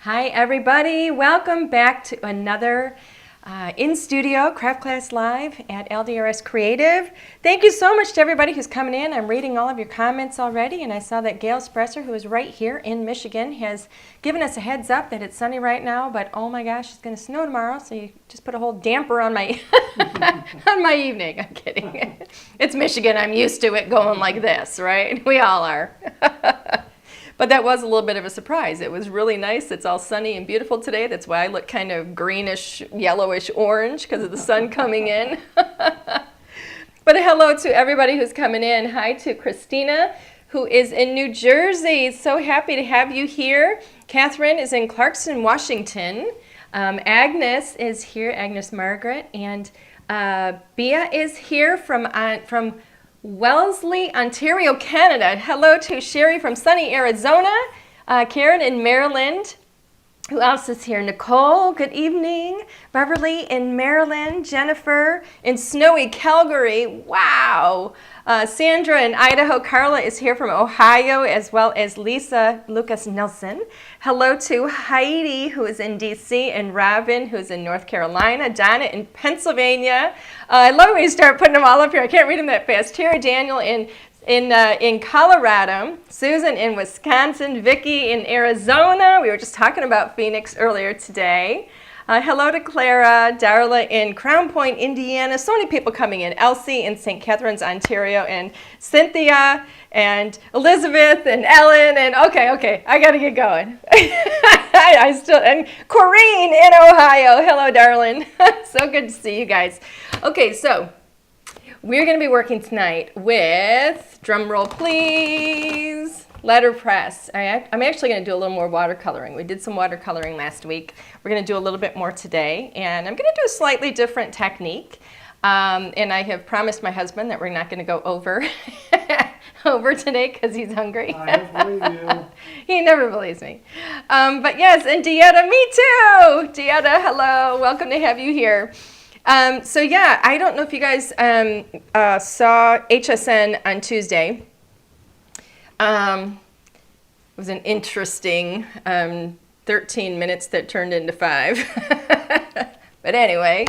Hi everybody, welcome back to another in-studio Craft Class Live at LDRS Creative. Thank you so much to everybody who's coming in. I'm reading all of your comments already, and I saw that Gail Spresser, who is right here in Michigan, has given us a heads up that it's sunny right now, but oh my gosh, it's going to snow tomorrow, so you just put a whole damper on my on my evening. I'm kidding. It's Michigan, I'm used to it going like this, right? We all are. But that was a little bit of a surprise. It was really nice. It's all sunny and beautiful today. That's why I look kind of greenish, yellowish orange because of the sun coming in. But hello to everybody who's coming in. Hi to Christina, who is in New Jersey. So happy to have you here. Catherine is in Clarkson, Washington. Agnes is here, Agnes Margaret. And Bea is here from Wellesley, Ontario, Canada. Hello to Sherry from sunny Arizona. Karen in Maryland. Who else is here? Nicole, good evening. Beverly in Maryland. Jennifer in snowy Calgary. Wow. Sandra in Idaho. Carla is here from Ohio, as well as Lisa Lucas Nelson. Hello to Heidi, who is in DC, and Robin, who's in North Carolina. Donna in Pennsylvania. I love when you start putting them all up here. I can't read them that fast. Terry Daniel in Colorado, Susan in Wisconsin, Vicki in Arizona. We were just talking about Phoenix earlier today. Hello to Clara, Darla in Crown Point, Indiana. So many people coming in. Elsie in St. Catharines, Ontario, and Cynthia and Elizabeth and Ellen and okay, I gotta get going. And Corrine in Ohio. Hello, darling. So good to see you guys. Okay, so we're going to be working tonight with, drum roll please, Letterpress. I'm actually going to do a little more watercoloring. We did some watercoloring last week. We're going to do a little bit more today, and I'm going to do a slightly different technique. And I have promised my husband that we're not going to go over today because he's hungry. I don't believe you. He never believes me. But yes, and Dieta, me too. Dieta, hello. Welcome to have you here. So yeah, I don't know if you guys saw HSN on Tuesday. It was an interesting 13 minutes that turned into 5. But anyway,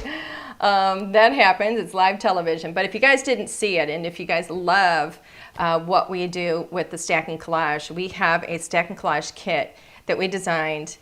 that happens. It's live television. But if you guys didn't see it, and if you guys love what we do with the Stack and Collage, we have a Stack and Collage kit that we designed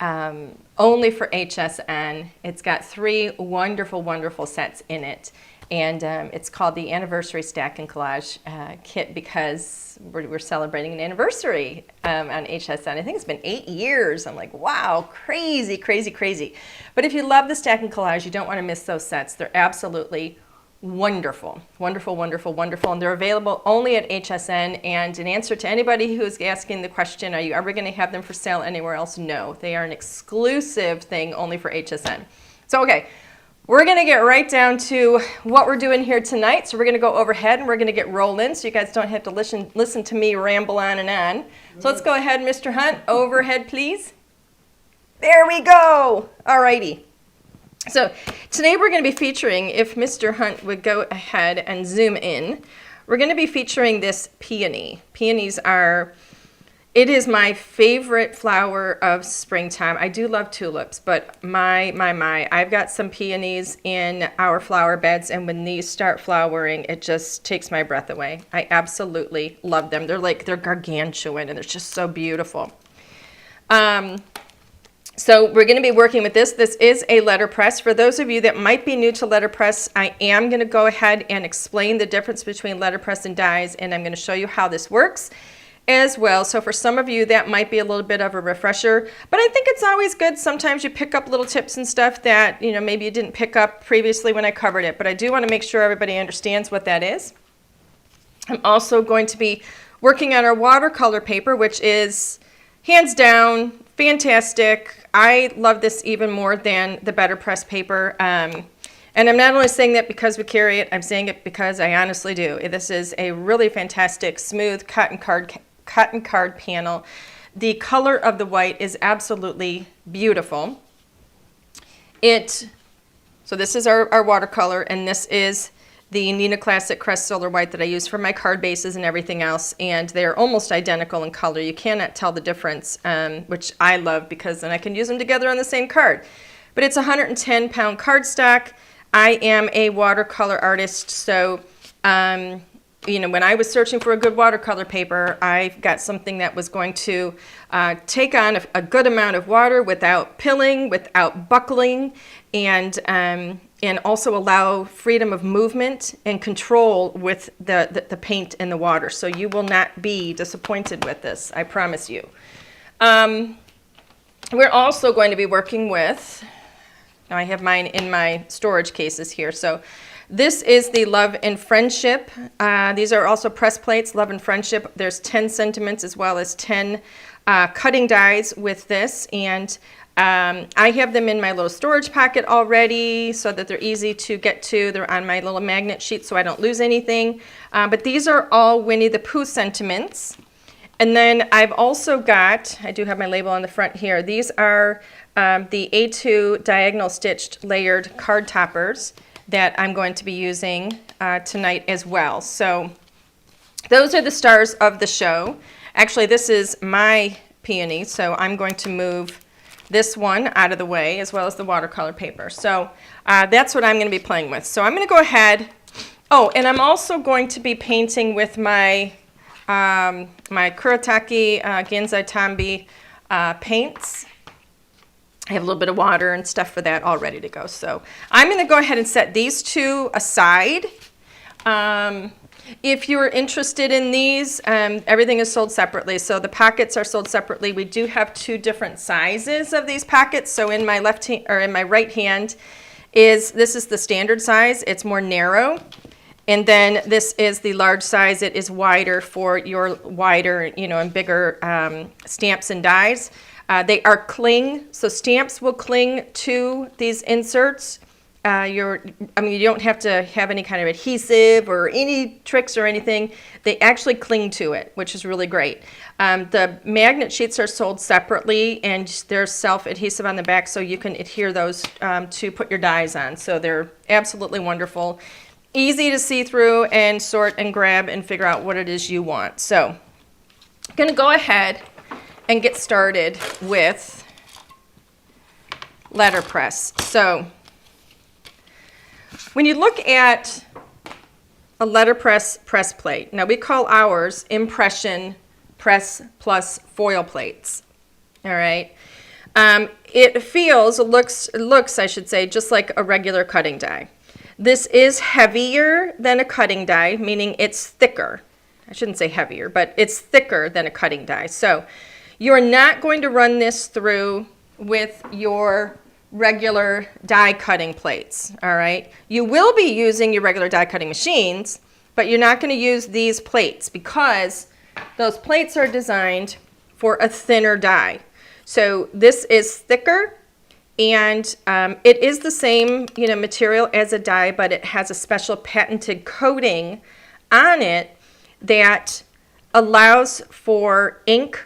only for HSN. It's got 3 wonderful, wonderful sets in it. And it's called the Anniversary Stack and Collage kit because we're celebrating an anniversary on HSN. I think it's been 8 years. I'm like, wow, crazy, crazy, crazy. But if you love the Stack and Collage, you don't want to miss those sets. They're absolutely wonderful, wonderful, wonderful, wonderful. And they're available only at HSN. And in answer to anybody who's asking the question, are you ever going to have them for sale anywhere else? No, they are an exclusive thing only for HSN. So, okay. We're going to get right down to what we're doing here tonight. So we're going to go overhead and we're going to get rolling so you guys don't have to listen to me ramble on and on. So let's go ahead, Mr. Hunt. Overhead, please. There we go. All righty. So today we're going to be featuring, if Mr. Hunt would go ahead and zoom in, we're going to be featuring this peony. Peonies are... It is my favorite flower of springtime. I do love tulips, but my, I've got some peonies in our flower beds, and when these start flowering, it just takes my breath away. I absolutely love them. They're gargantuan, and they're just so beautiful. So we're going to be working with this. This is a letterpress. For those of you that might be new to letterpress, I am going to go ahead and explain the difference between letterpress and dies, and I'm going to show you how this works as well. So for some of you, that might be a little bit of a refresher, but I think it's always good. Sometimes you pick up little tips and stuff that, you know, maybe you didn't pick up previously when I covered it, but I do want to make sure everybody understands what that is. I'm also going to be working on our watercolor paper, which is hands down fantastic. I love this even more than the Better Press paper. And I'm not only saying that because we carry it, I'm saying it because I honestly do. This is a really fantastic, smooth cotton card panel. The color of the white is absolutely beautiful. So this is our watercolor, and this is the Nina Classic Crest Solar White that I use for my card bases and everything else, and they're almost identical in color. You cannot tell the difference, which I love because then I can use them together on the same card. But it's 110-pound cardstock. I am a watercolor artist, so you know, when I was searching for a good watercolor paper, I got something that was going to take on a good amount of water without pilling, without buckling, and also allow freedom of movement and control with the paint and the water. So you will not be disappointed with this, I promise you. We're also going to be working with, now I have mine in my storage cases here, so this is the Love and Friendship. These are also press plates, Love and Friendship. There's 10 sentiments as well as 10 cutting dies with this, and I have them in my little storage pocket already so that they're easy to get to. They're on my little magnet sheet so I don't lose anything. But these are all Winnie the Pooh sentiments. And then I've also got, I do have my label on the front here, these are the A2 diagonal stitched layered card toppers that I'm going to be using tonight as well. So those are the stars of the show. Actually, this is my peony, so I'm going to move this one out of the way as well as the watercolor paper. So that's what I'm going to be playing with. So I'm going to go ahead. Oh, and I'm also going to be painting with my my Kuretake Genzai Tambi paints. I have a little bit of water and stuff for that all ready to go. So I'm going to go ahead and set these two aside. If you're interested in these, everything is sold separately. So the pockets are sold separately. We do have two different sizes of these pockets. So in my left hand, or in my right hand, this is the standard size. It's more narrow. And then this is the large size. It is wider for your wider, you know, and bigger stamps and dies. They are cling, so stamps will cling to these inserts. You don't have to have any kind of adhesive or any tricks or anything. They actually cling to it, which is really great. The magnet sheets are sold separately, and they're self-adhesive on the back, so you can adhere those to put your dies on. So they're absolutely wonderful. Easy to see through and sort and grab and figure out what it is you want. So I'm going to go ahead and get started with letterpress. So when you look at a letterpress press plate, now we call ours impression press plus foil plates. All right. It looks, I should say, just like a regular cutting die. This is heavier than a cutting die, meaning it's thicker. I shouldn't say heavier, but it's thicker than a cutting die. So you're not going to run this through with your regular die cutting plates, all right? You will be using your regular die cutting machines, but you're not going to use these plates because those plates are designed for a thinner die. So this is thicker, and it is the same, you know, material as a die, but it has a special patented coating on it that allows for ink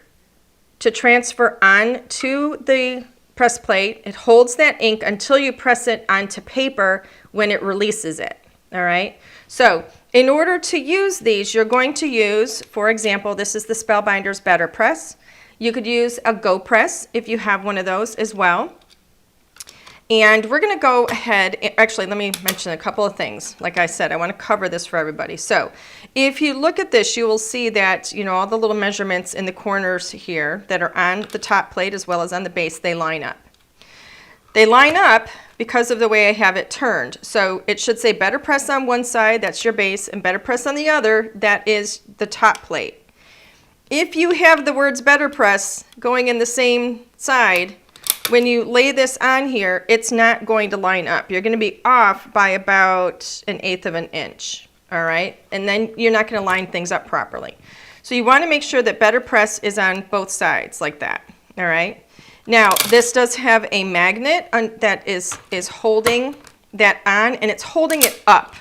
to transfer onto the press plate. It holds that ink until you press it onto paper when it releases it, all right? So in order to use these, you're going to use, for example, this is the Spellbinders Better Press. You could use a Go Press if you have one of those as well. And we're going to go ahead, actually let me mention a couple of things. Like I said, I want to cover this for everybody. So if you look at this, you will see that, you know, all the little measurements in the corners here that are on the top plate as well as on the base, they line up. They line up because of the way I have it turned. So it should say Better Press on one side, that's your base, and Better Press on the other, that is the top plate. If you have the words Better Press going in the same side, when you lay this on here, it's not going to line up. You're going to be off by about 1/8 of an inch, all right? And then you're not going to line things up properly. So you want to make sure that Better Press is on both sides like that, all right? Now, this does have a magnet that is holding that on, and it's holding it up.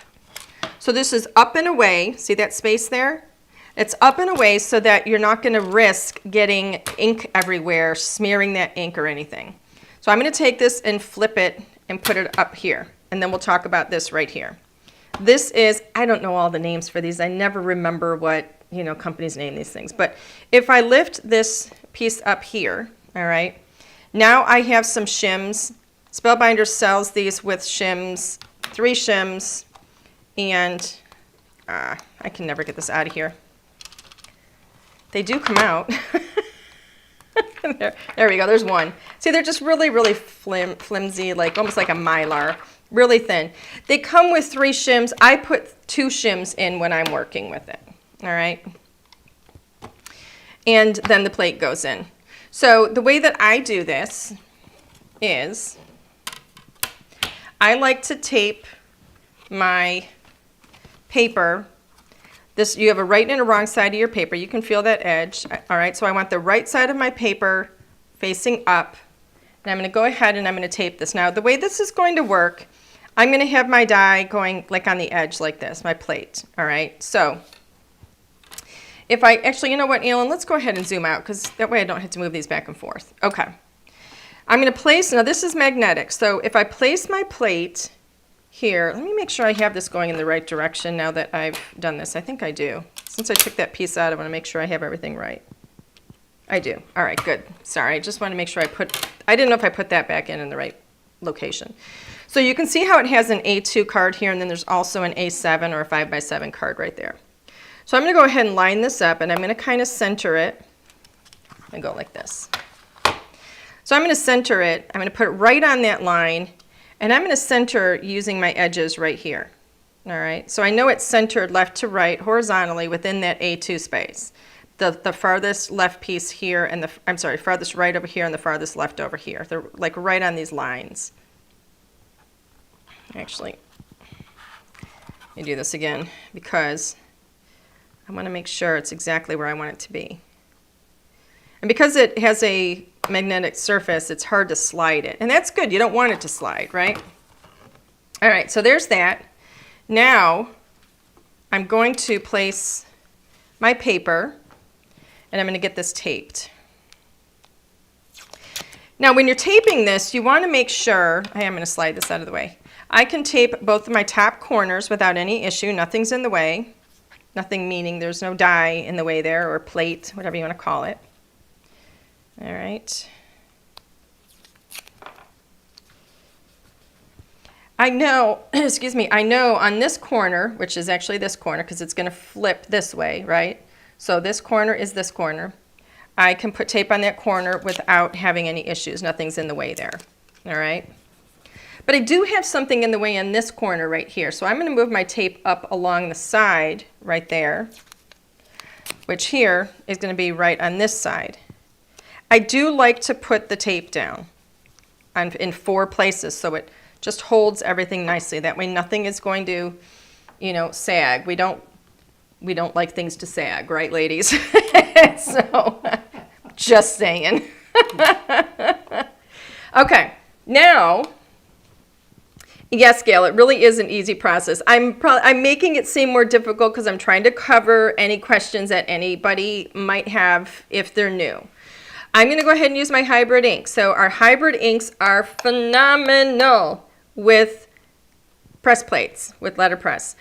So this is up and away. See that space there? It's up and away so that you're not going to risk getting ink everywhere, smearing that ink or anything. So I'm going to take this and flip it and put it up here, and then we'll talk about this right here. This is, I don't know all the names for these. I never remember what, you know, companies name these things. But if I lift this piece up here, all right, now I have some shims. Spellbinder sells these with shims, 3 shims, and I can never get this out of here. They do come out. There we go, there's one. See, they're just really, really flimsy, like almost like a Mylar, really thin. They come with 3 shims. I put 2 shims in when I'm working with it, all right? And then the plate goes in. So the way that I do this is I like to tape my paper. This, you have a right and a wrong side of your paper. You can feel that edge. All right, so I want the right side of my paper facing up. And I'm going to go ahead and I'm going to tape this. Now, the way this is going to work, I'm going to have my die going like on the edge like this, my plate. All right, so if I, actually, you know what, Alan, let's go ahead and zoom out because that way I don't have to move these back and forth. Okay. I'm going to place, now this is magnetic, so if I place my plate here, let me make sure I have this going in the right direction now that I've done this. I think I do. Since I took that piece out, I want to make sure I have everything right. I do. All right, good. Sorry, I just want to make sure I didn't know if I put that back in the right location. So you can see how it has an A2 card here, and then there's also an A7 or a 5x7 card right there. So I'm going to go ahead and line this up, and I'm going to kind of center it and go like this. So I'm going to center it. I'm going to put it right on that line. And I'm going to center using my edges right here. All right, so I know it's centered left to right horizontally within that A2 space. The farthest left piece here and farthest right over here and the farthest left over here. They're like right on these lines. Actually, let me do this again because I want to make sure it's exactly where I want it to be. And because it has a magnetic surface, it's hard to slide it. And that's good. You don't want it to slide, right? All right, so there's that. Now, I'm going to place my paper, and I'm going to get this taped. Now, when you're taping this, you want to make sure, I am going to slide this out of the way. I can tape both of my top corners without any issue. Nothing's in the way. Nothing meaning there's no die in the way there, or plate, whatever you want to call it. All right. I know, excuse me, I know on this corner, which is actually this corner because it's going to flip this way, right? So this corner is this corner. I can put tape on that corner without having any issues. Nothing's in the way there. All right. But I do have something in the way in this corner right here. So I'm going to move my tape up along the side right there, which here is going to be right on this side. I do like to put the tape down in 4 places so it just holds everything nicely. That way nothing is going to, you know, sag. We don't like things to sag, right, ladies? So, just saying. Okay, now, yes, Gail, it really is an easy process. I'm making it seem more difficult because I'm trying to cover any questions that anybody might have if they're new. I'm going to go ahead and use my hybrid ink. So our hybrid inks are phenomenal with press plates, with letterpress.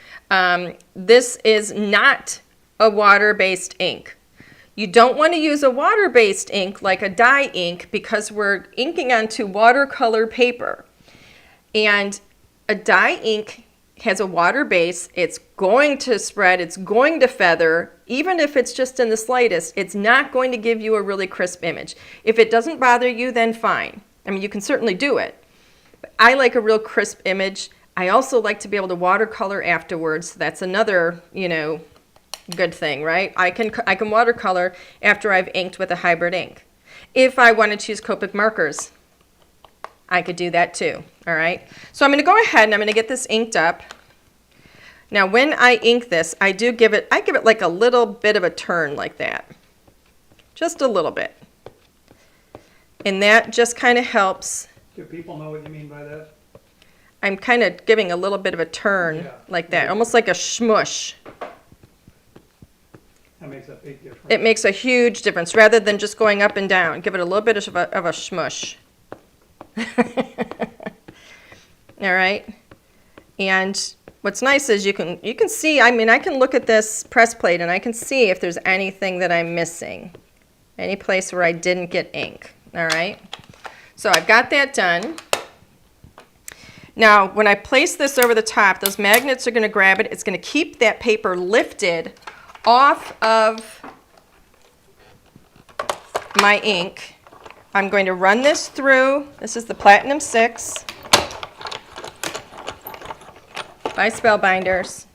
This is not a water-based ink. You don't want to use a water-based ink like a dye ink because we're inking onto watercolor paper. And a dye ink has a water base. It's going to spread, it's going to feather. Even if it's just in the slightest, it's not going to give you a really crisp image. If it doesn't bother you, then fine. I mean, you can certainly do it. But I like a real crisp image. I also like to be able to watercolor afterwards. That's another, you know, good thing, right? I can watercolor after I've inked with a hybrid ink. If I wanted to use Copic markers, I could do that too, all right? So I'm going to go ahead and I'm going to get this inked up. Now when I ink this, I give it like a little bit of a turn like that. Just a little bit. And that just kind of helps. Do people know what you mean by that? I'm kind of giving a little bit of a turn like that, almost like a smush. That makes a big difference. It makes a huge difference rather than just going up and down. Give it a little bit of a smush. All right. And what's nice is you can see, I mean, I can look at this press plate and I can see if there's anything that I'm missing. Any place where I didn't get ink, all right? So I've got that done. Now, when I place this over the top, those magnets are going to grab it. It's going to keep that paper lifted off of my ink. I'm going to run this through. This is the Platinum 6 by Spellbinders.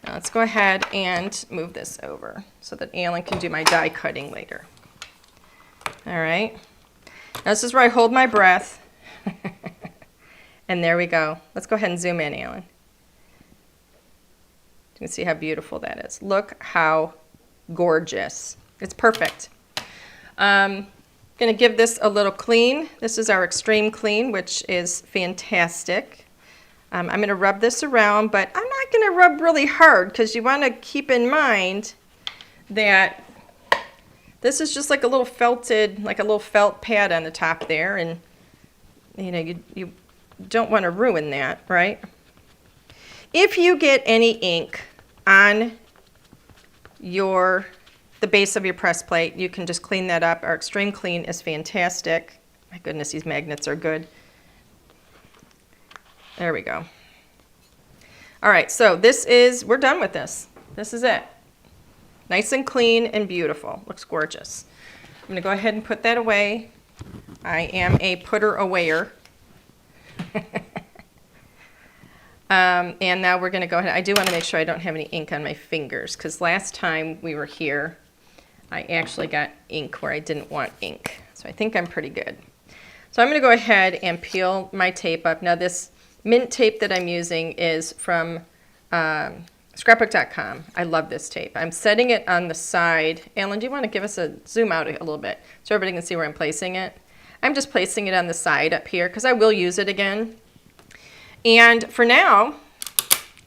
Now let's go ahead and move this over so that Alan can do my die cutting later. All right. Now this is where I hold my breath. And there we go. Let's go ahead and zoom in, Alan. You can see how beautiful that is. Look how gorgeous. It's perfect. Going to give this a little clean. This is our Extreme Clean, which is fantastic. I'm going to rub this around, but I'm not going to rub really hard because you want to keep in mind that this is just like a little felted, like a little felt pad on the top there, and you know, you don't want to ruin that, right? If you get any ink on the base of your press plate, you can just clean that up. Our Extreme Clean is fantastic. My goodness, these magnets are good. There we go. All right, so we're done with this. This is it. Nice and clean and beautiful. Looks gorgeous. I'm going to go ahead and put that away. I am a putter-awayer. And now we're going to go ahead. I do want to make sure I don't have any ink on my fingers because last time we were here, I actually got ink where I didn't want ink. So I think I'm pretty good. So I'm going to go ahead and peel my tape up. Now this mint tape that I'm using is from scrapbook.com. I love this tape. I'm setting it on the side. Alan, do you want to give us a zoom out a little bit so everybody can see where I'm placing it? I'm just placing it on the side up here because I will use it again. And for now,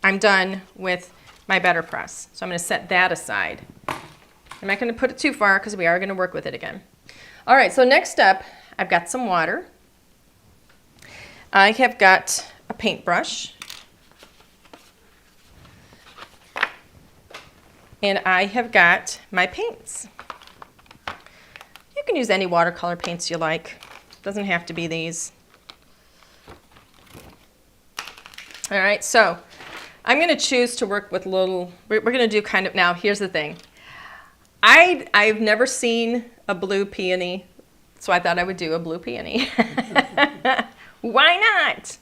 I'm done with my Letterpress. So I'm going to set that aside. I'm not going to put it too far because we are going to work with it again. All right, so next up, I've got some water. I have got a paintbrush. And I have got my paints. You can use any watercolor paints you like. Doesn't have to be these. All right, so I'm going to choose to work with we're going to do kind of, now here's the thing. I've never seen a blue peony, so I thought I would do a blue peony. Why not?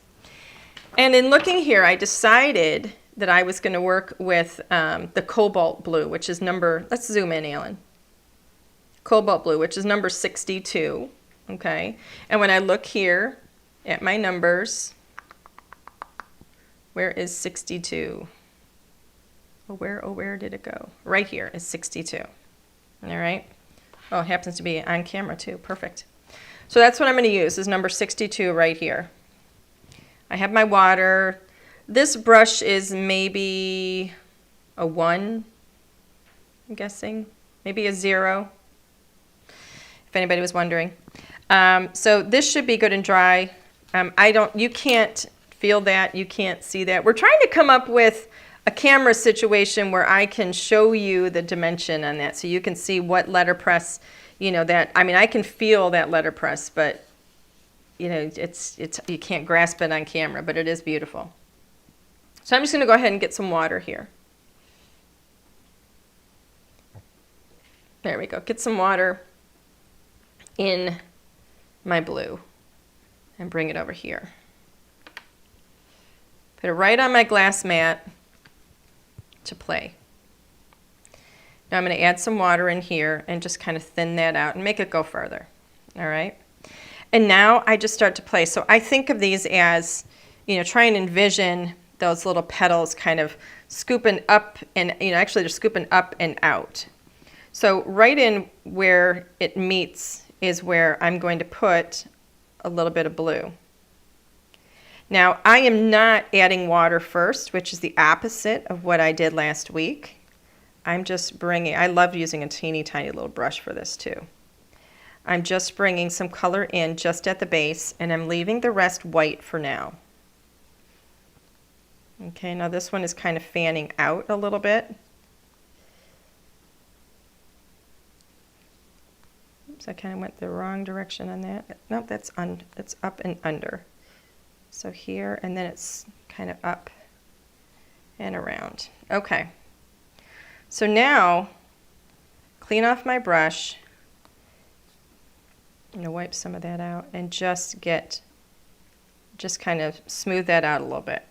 And in looking here, I decided that I was going to work with the cobalt blue, which is let's zoom in, Alan. Cobalt blue, which is number 62, okay? And when I look here at my numbers, where is 62? Where did it go? Right here is 62, all right? Oh, it happens to be on camera too, perfect. So that's what I'm gonna use, is number 62 right here. I have my water. This brush is maybe a 1, I'm guessing, maybe a 0, if anybody was wondering. So this should be good and dry. You can't feel that, you can't see that. We're trying to come up with a camera situation where I can show you the dimension on that so you can see what letterpress, you know, I can feel that letterpress, but you know, you can't grasp it on camera, but it is beautiful. So I'm just going to go ahead and get some water here. There we go. Get some water in my blue and bring it over here. Put it right on my glass mat to play. Now I'm going to add some water in here and just kind of thin that out and make it go further. All right. And now I just start to play. So I think of these as, you know, try and envision those little petals kind of scooping up and, you know, actually they're scooping up and out. So right in where it meets is where I'm going to put a little bit of blue. Now I am not adding water first, which is the opposite of what I did last week. I'm just I love using a teeny tiny little brush for this too. I'm just bringing some color in just at the base, and I'm leaving the rest white for now. Okay, now this one is kind of fanning out a little bit. Oops, I kind of went the wrong direction on that. Nope, it's up and under. So here, and then it's kind of up and around. Okay. So now, clean off my brush. I'm gonna wipe some of that out and just kind of smooth that out a little bit.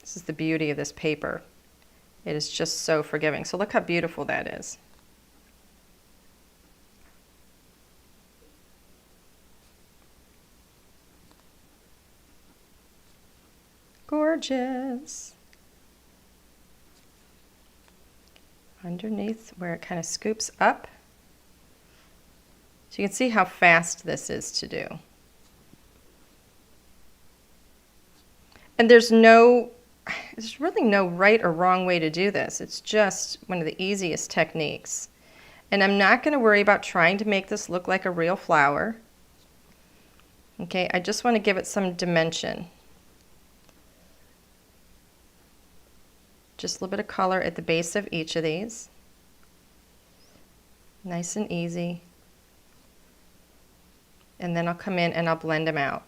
This is the beauty of this paper. It is just so forgiving. So look how beautiful that is. Gorgeous. Underneath where it kind of scoops up. So you can see how fast this is to do. And there's really no right or wrong way to do this. It's just one of the easiest techniques. And I'm not going to worry about trying to make this look like a real flower. Okay, I just want to give it some dimension. Just a little bit of color at the base of each of these. Nice and easy. And then I'll come in and I'll blend them out.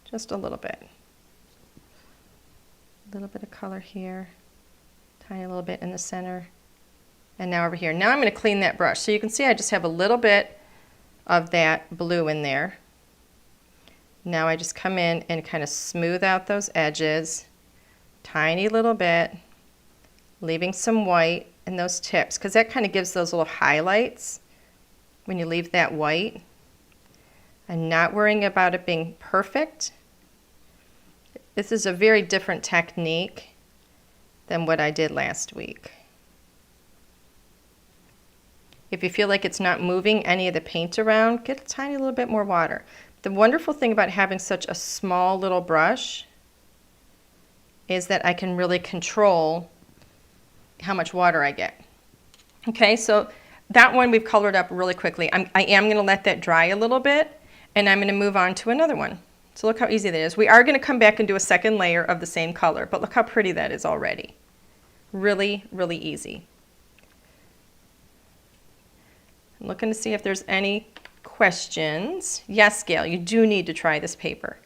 Just a little bit. A little bit of color here. Tiny little bit in the center. And now over here. Now I'm going to clean that brush. So you can see I just have a little bit of that blue in there. Now I just come in and kind of smooth out those edges. Tiny little bit, leaving some white in those tips, because that kind of gives those little highlights when you leave that white. I'm not worrying about it being perfect. This is a very different technique than what I did last week. If you feel like it's not moving any of the paint around, get a tiny little bit more water. The wonderful thing about having such a small little brush is that I can really control how much water I get. Okay, so that one we've colored up really quickly. I am going to let that dry a little bit, and I'm going to move on to another one. So look how easy that is. We are going to come back and do a second layer of the same color, but look how pretty that is already. Really, really easy. I'm looking to see if there's any questions. Yes, Gail, you do need to try this paper.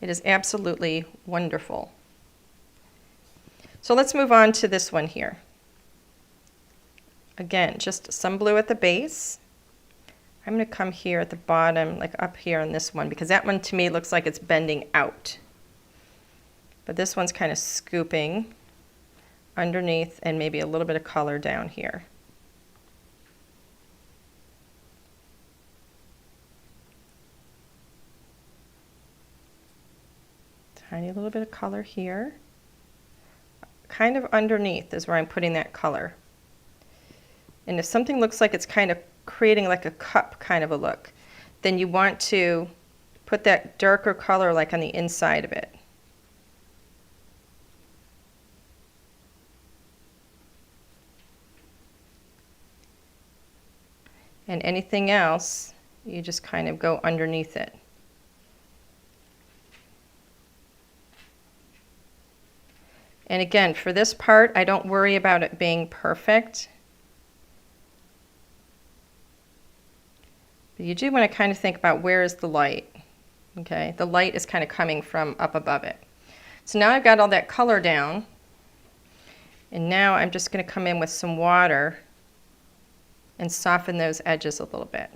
It is absolutely wonderful. So let's move on to this one here. Again, just some blue at the base. I'm going to come here at the bottom, like up here on this one, because that one to me looks like it's bending out. But this one's kind of scooping underneath, and maybe a little bit of color down here. Tiny little bit of color here. Kind of underneath is where I'm putting that color. And if something looks like it's kind of creating like a cup kind of a look, then you want to put that darker color like on the inside of it. And anything else, you just kind of go underneath it. And again, for this part, I don't worry about it being perfect. But you do want to kind of think about where is the light. Okay, the light is kind of coming from up above it. So now I've got all that color down. And now I'm just going to come in with some water and soften those edges a little bit.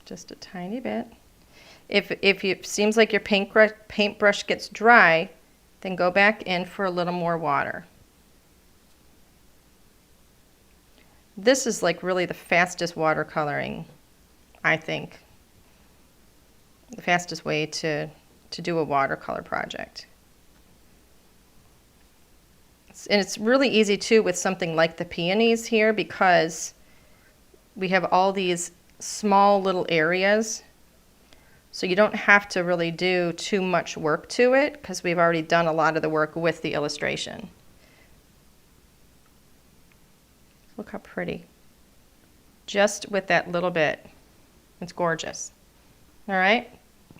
Just a tiny bit. If it seems like your paintbrush gets dry, then go back in for a little more water. This is like really the fastest watercoloring, I think. The fastest way to do a watercolor project. And it's really easy too with something like the peonies here, because we have all these small little areas, so you don't have to really do too much work to it, because we've already done a lot of the work with the illustration. Look how pretty. Just with that little bit. It's gorgeous. All right,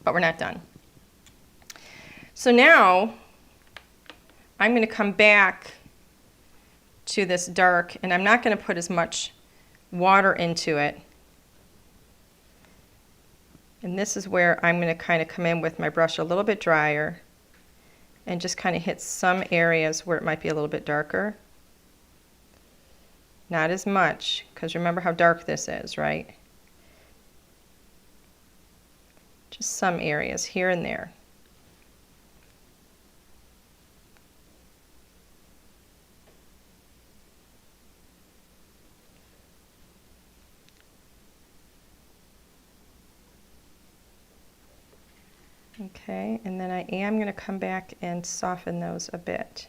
but we're not done. So now I'm going to come back to this dark, and I'm not going to put as much water into it. And this is where I'm going to kind of come in with my brush a little bit drier and just kind of hit some areas where it might be a little bit darker. Not as much, because remember how dark this is, right? Just some areas here and there. Okay, and then I am going to come back and soften those a bit.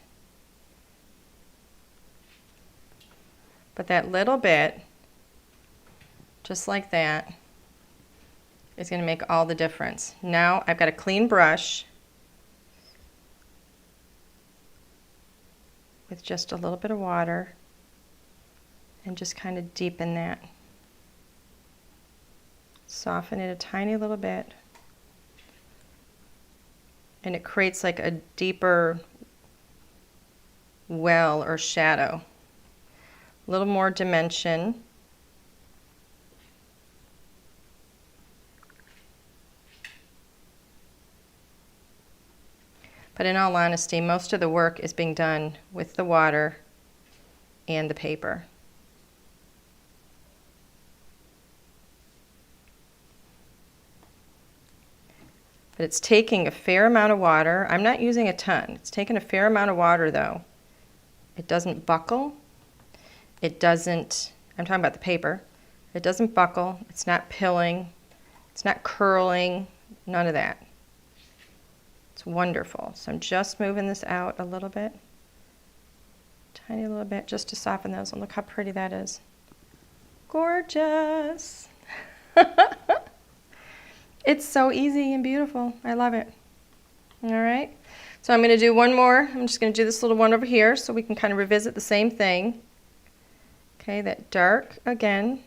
But that little bit, just like that, is going to make all the difference. Now I've got a clean brush with just a little bit of water and just kind of deepen that. Soften it a tiny little bit. And it creates like a deeper well or shadow. A little more dimension. But in all honesty, most of the work is being done with the water and the paper. But it's taking a fair amount of water. I'm not using a ton. It's taking a fair amount of water though. It doesn't buckle. It doesn't, I'm talking about the paper. It doesn't buckle. It's not pilling. It's not curling. None of that. It's wonderful. So I'm just moving this out a little bit. Tiny little bit just to soften those. And look how pretty that is. Gorgeous. It's so easy and beautiful. I love it. All right. So I'm going to do one more. I'm just going to do this little one over here so we can kind of revisit the same thing. Okay, that dark again,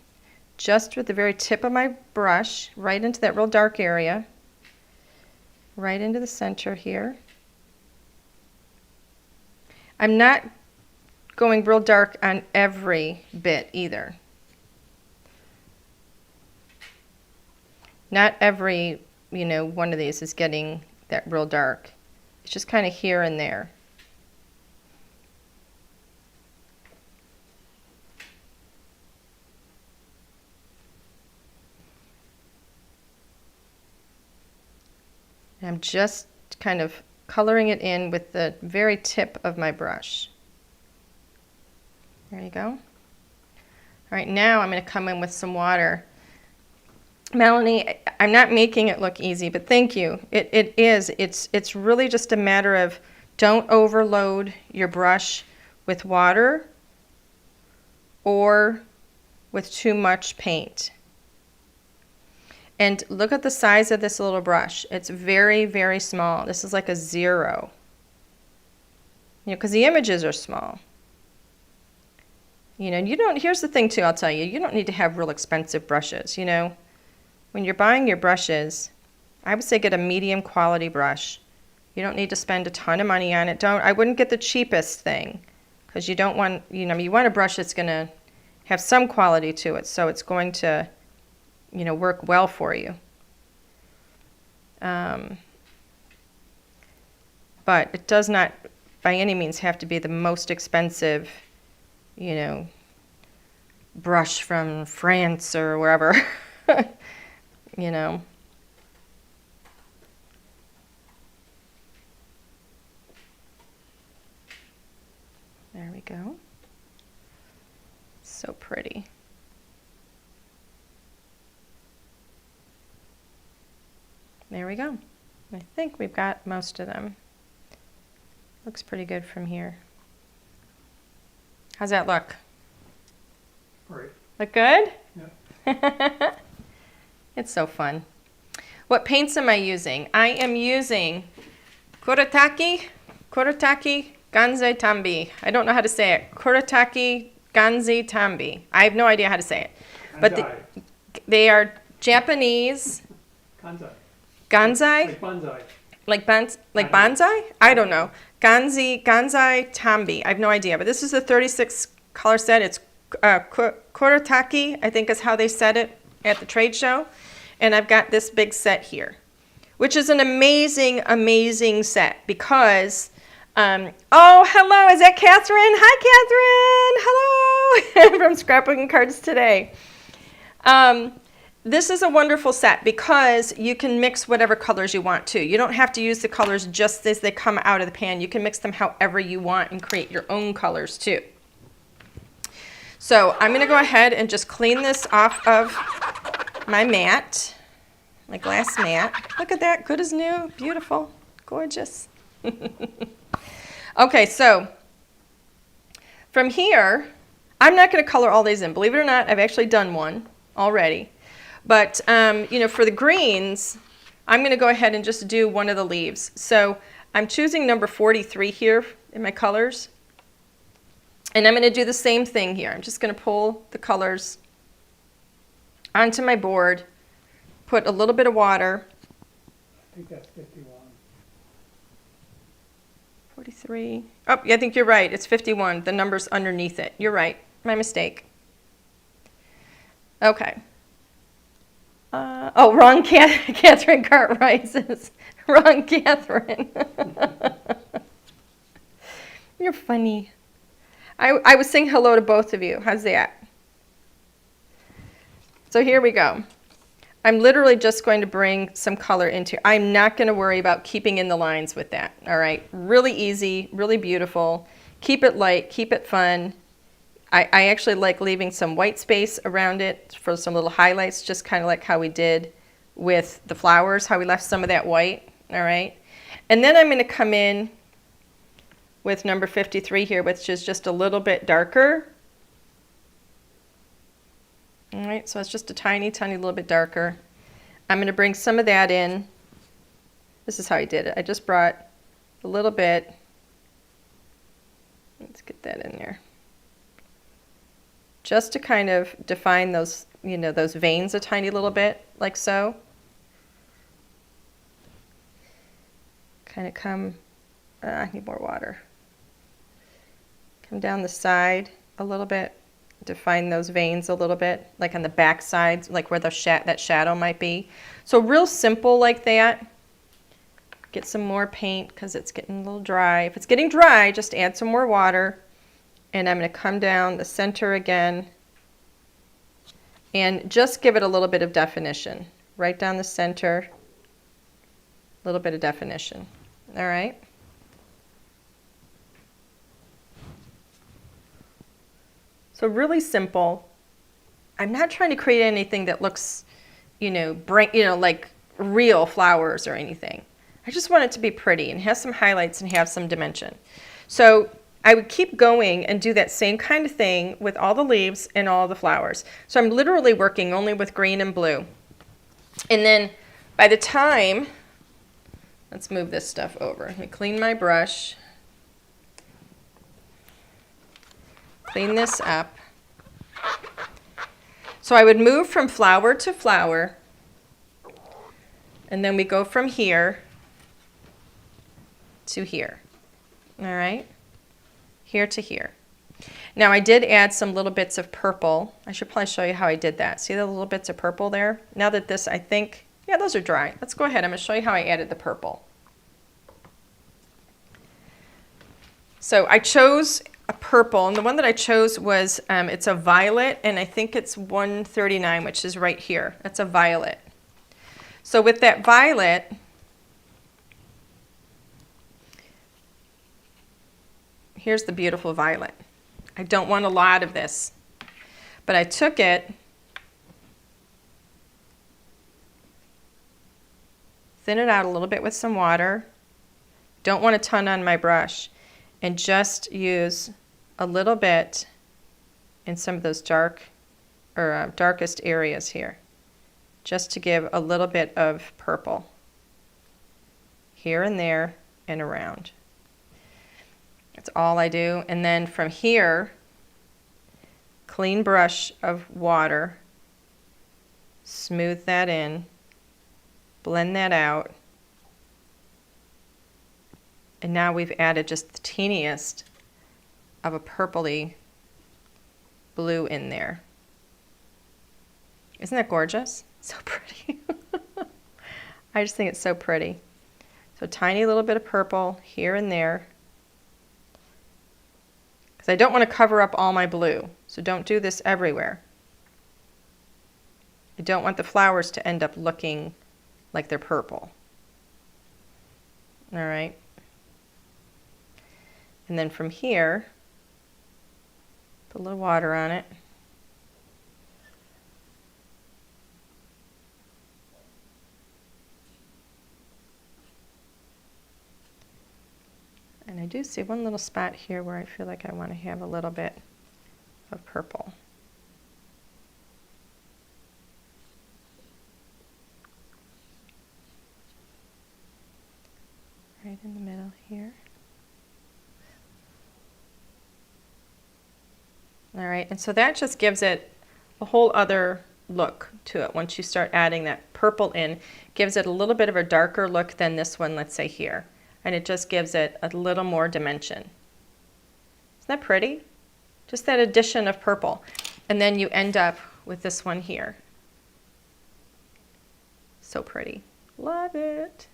just with the very tip of my brush, right into that real dark area. Right into the center here. I'm not going real dark on every bit either. Not every, one of these is getting that real dark. It's just kind of here and there. And I'm just kind of coloring it in with the very tip of my brush. There you go. All right, now I'm going to come in with some water. Melanie, I'm not making it look easy, but thank you. It is. It's really just a matter of don't overload your brush with water or with too much paint. And look at the size of this little brush. It's very, very small. This is like a 0. Because the images are small. Here's the thing too, I'll tell you. You don't need to have real expensive brushes, When you're buying your brushes, I would say get a medium quality brush. You don't need to spend a ton of money on it. I wouldn't get the cheapest thing because you don't want, you want a brush that's going to have some quality to it, so it's going to, work well for you. But it does not by any means have to be the most expensive, brush from France or wherever. There we go. So pretty. There we go. I think we've got most of them. Looks pretty good from here. How's that look? Great. Look good? Yeah. It's so fun. What paints am I using? I am using Kuretake Ganzai Tambi. I don't know how to say it. Kuretake Ganzi Tambi. I have no idea how to say it. But Kanzai. they are Japanese Kanzai. Ganzai, Like bonsai. like bonsai? I don't know. Ganzai Tambi. I have no idea. But this is a 36 color set. It's Kurotaki, I think is how they said it at the trade show. And I've got this big set here, which is an amazing, amazing set because, oh, hello, is that Catherine? Hi, Catherine. Hello, from Scrapbooking Cards Today. This is a wonderful set because you can mix whatever colors you want to. You don't have to use the colors just as they come out of the pan. You can mix them however you want and create your own colors too. So I'm going to go ahead and just clean this off of my mat, my glass mat. Look at that, good as new, beautiful, gorgeous. Okay, so from here, I'm not going to color all these in. Believe it or not, I've actually done one already. But, you know, for the greens, I'm going to go ahead and just do one of the leaves. So I'm choosing number 43 here in my colors. And I'm going to do the same thing here. I'm just going to pull the colors onto my board, put a little bit of water. I think that's 51. 43. Oh, yeah, I think you're right. It's 51. The number's underneath it. You're right. My mistake. Okay. Oh, wrong Catherine Cartwright says. Wrong Catherine. You're funny. I was saying hello to both of you. How's that? So here we go. I'm literally just going to bring some color into. I'm not going to worry about keeping in the lines with that. All right. Really easy, really beautiful. Keep it light, keep it fun. I actually like leaving some white space around it for some little highlights, just kind of like how we did with the flowers, how we left some of that white. All right. And then I'm going to come in with number 53 here, which is just a little bit darker. All right, so it's just a tiny, tiny little bit darker. I'm going to bring some of that in. This is how I did it. I just brought a little bit. Let's get that in there. Just to kind of define those, you know, those veins a tiny little bit, like so. Kind of come, I need more water. Come down the side a little bit, define those veins a little bit, like on the back sides, like where the that shadow might be. So real simple like that. Get some more paint because it's getting a little dry. If it's getting dry, just add some more water. And I'm going to come down the center again and just give it a little bit of definition. Right down the center, a little bit of definition. All right. So really simple. I'm not trying to create anything that looks, you know, bright, you know, like real flowers or anything. I just want it to be pretty and have some highlights and have some dimension. So I would keep going and do that same kind of thing with all the leaves and all the flowers. So I'm literally working only with green and blue. And then by the time, let's move this stuff over. Let me clean my brush. Clean this up. So I would move from flower to flower, and then we go from here to here. All right? Here to here. Now I did add some little bits of purple. I should probably show you how I did that. See the little bits of purple there? Now that this, I think, yeah, those are dry. Let's go ahead. I'm going to show you how I added the purple. So I chose a purple, and the one that I chose was, it's a violet, and I think it's 139, which is right here. That's a violet. So with that violet, here's the beautiful violet. I don't want a lot of this, but I took it, thin it out a little bit with some water, don't want a ton on my brush, and just use a little bit in some of those darkest areas here, just to give a little bit of purple here and there and around. That's all I do. And then from here, clean brush of water, smooth that in, blend that out, and now we've added just the teeniest of a purpley blue in there. Isn't that gorgeous? So pretty. I just think it's so pretty. So tiny little bit of purple here and there. Because I don't want to cover up all my blue, so don't do this everywhere. I don't want the flowers to end up looking like they're purple. All right. And then from here, put a little water on it. And I do see one little spot here where I feel like I want to have a little bit of purple. Right in the middle here. All right, and so that just gives it a whole other look to it. Once you start adding that purple in, gives it a little bit of a darker look than this one, let's say here. And it just gives it a little more dimension. Isn't that pretty? Just that addition of purple. And then you end up with this one here. So pretty. Love it.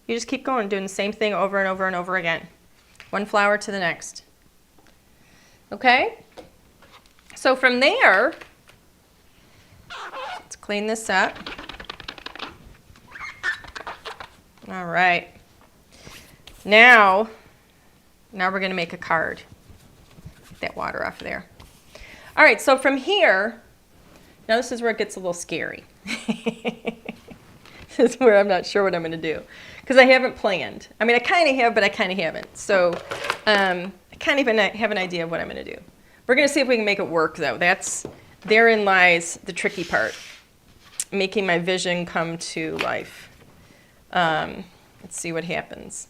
You just keep going, doing the same thing over and over and over again. One flower to the next. Okay? So from there, let's clean this up. All right. Now we're going to make a card. Get that water off of there. All right, so from here, now this is where it gets a little scary. This is where I'm not sure what I'm going to do. Because I haven't planned. I mean, I kind of have, but I kind of haven't. So I can't even have an idea of what I'm going to do. We're going to see if we can make it work, though. Therein lies the tricky part. Making my vision come to life. Let's see what happens.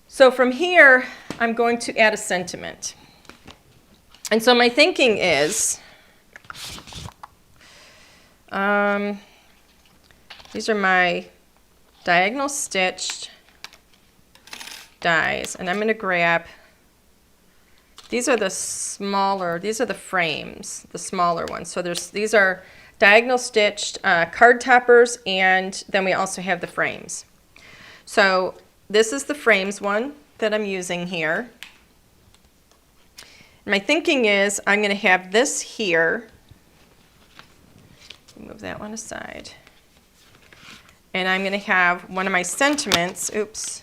So from here, I'm going to add a sentiment. And so my thinking is, these are my diagonal stitched dies, and I'm going to grab, these are the smaller, these are the frames, the smaller ones. So these are diagonal stitched card toppers, and then we also have the frames. So this is the frames one that I'm using here. My thinking is I'm going to have this here. Move that one aside. And I'm going to have one of my sentiments, oops,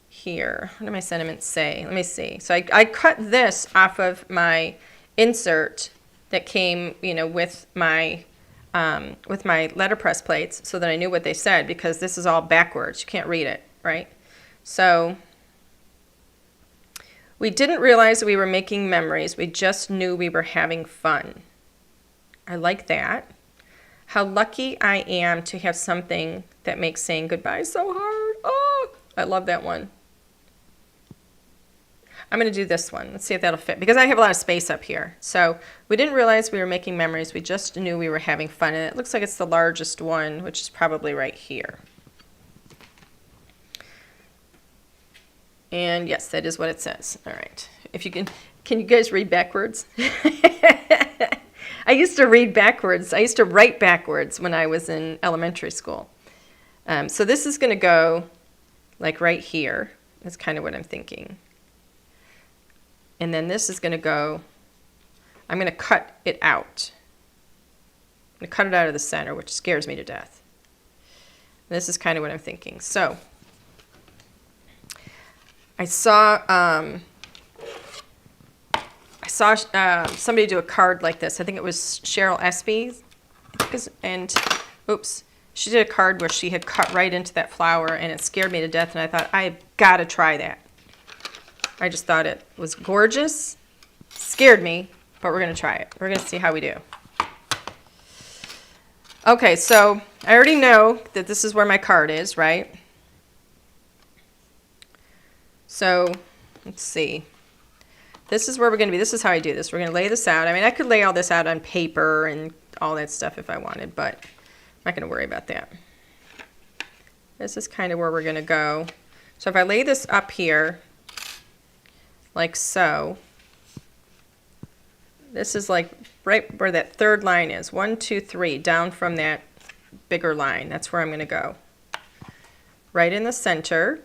here. What do my sentiments say? Let me see. So I cut this off of my insert that came, with my letterpress plates so that I knew what they said, because this is all backwards. You can't read it, right? So we didn't realize we were making memories. We just knew we were having fun. I like that. How lucky I am to have something that makes saying goodbye so hard. Oh, I love that one. I'm going to do this one. Let's see if that'll fit, because I have a lot of space up here. So we didn't realize we were making memories. We just knew we were having fun. And it looks like it's the largest one, which is probably right here. And yes, that is what it says. All right. If you can you guys read backwards? I used to read backwards. I used to write backwards when I was in elementary school. So this is going to go like right here. That's kind of what I'm thinking. And then this is going to go, I'm going to cut it out. I'm going to cut it out of the center, which scares me to death. And this is kind of what I'm thinking. So I saw somebody do a card like this. I think it was Cheryl Espy. And oops, she did a card where she had cut right into that flower, and it scared me to death. And I thought, I've got to try that. I just thought it was gorgeous. Scared me, but we're going to try it. We're going to see how we do. Okay, so I already know that this is where my card is, right? So let's see. this is where we're going to be. This is how I do this. We're going to lay this out. I mean, I could lay all this out on paper and all that stuff if I wanted, but I'm not going to worry about that. This is kind of where we're going to go. So if I lay this up here, like so, this is like right where that third line is. 1, 2, 3, down from that bigger line. That's where I'm going to go. Right in the center.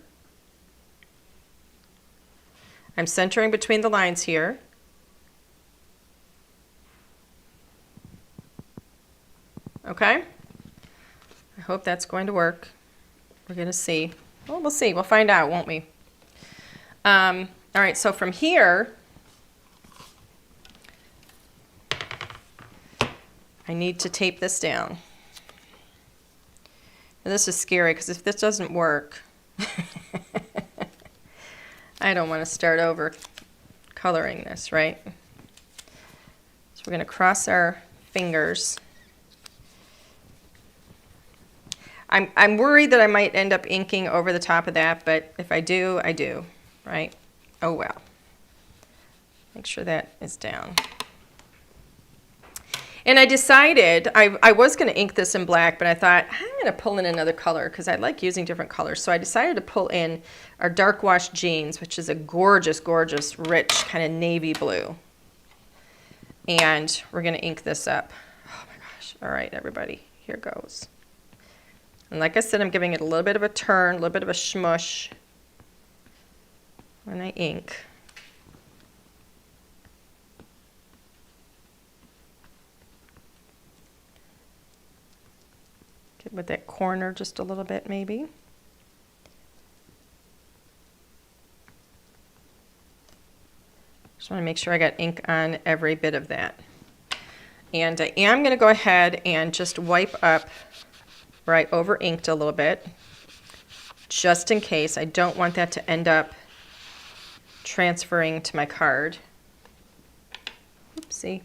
I'm centering between the lines here. Okay? I hope that's going to work. We're going to see. Well, we'll see. We'll find out, won't we? All right, so from here, I need to tape this down. And this is scary because if this doesn't work, I don't want to start over coloring this, right? So we're going to cross our fingers. I'm worried that I might end up inking over the top of that, but if I do, I do, right? Oh well. Make sure that is down. And I decided I was going to ink this in black, but I thought I'm going to pull in another color because I like using different colors. So I decided to pull in our dark wash jeans, which is a gorgeous, gorgeous, rich kind of navy blue. And we're going to ink this up. Oh my gosh. All right, everybody, here goes. And like I said, I'm giving it a little bit of a turn, a little bit of a smush when I ink. Get with that corner just a little bit maybe. Just want to make sure I got ink on every bit of that. And I am going to go ahead and just wipe up where I over inked a little bit, just in case. I don't want that to end up transferring to my card. Oopsie.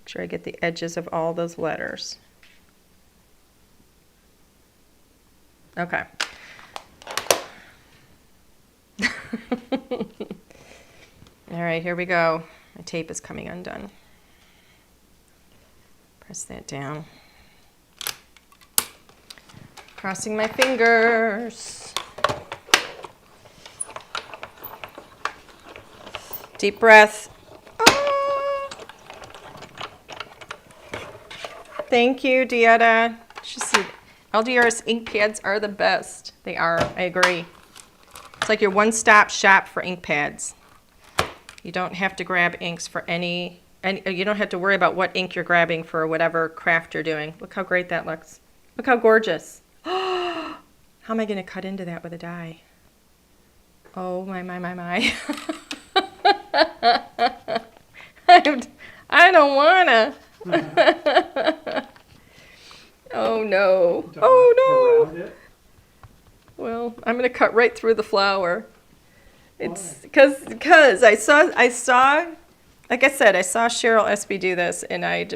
Make sure I get the edges of all those letters. Okay. All right, here we go. My tape is coming undone. Press that down. Crossing my fingers. Deep breath. Oh. Thank you, Dieta. She said LDRS ink pads are the best. They are, I agree. It's like your one-stop shop for ink pads. You don't have to grab inks for any you don't have to worry about what ink you're grabbing for whatever craft you're doing. Look how great that looks. Look how gorgeous. How am I going to cut into that with a die? Oh, my, my, my, my. I don't want to. Oh, no. Oh, no. Well, I'm going to cut right through the flower. It's because I saw, like I said, I saw Cheryl Espy do this, and I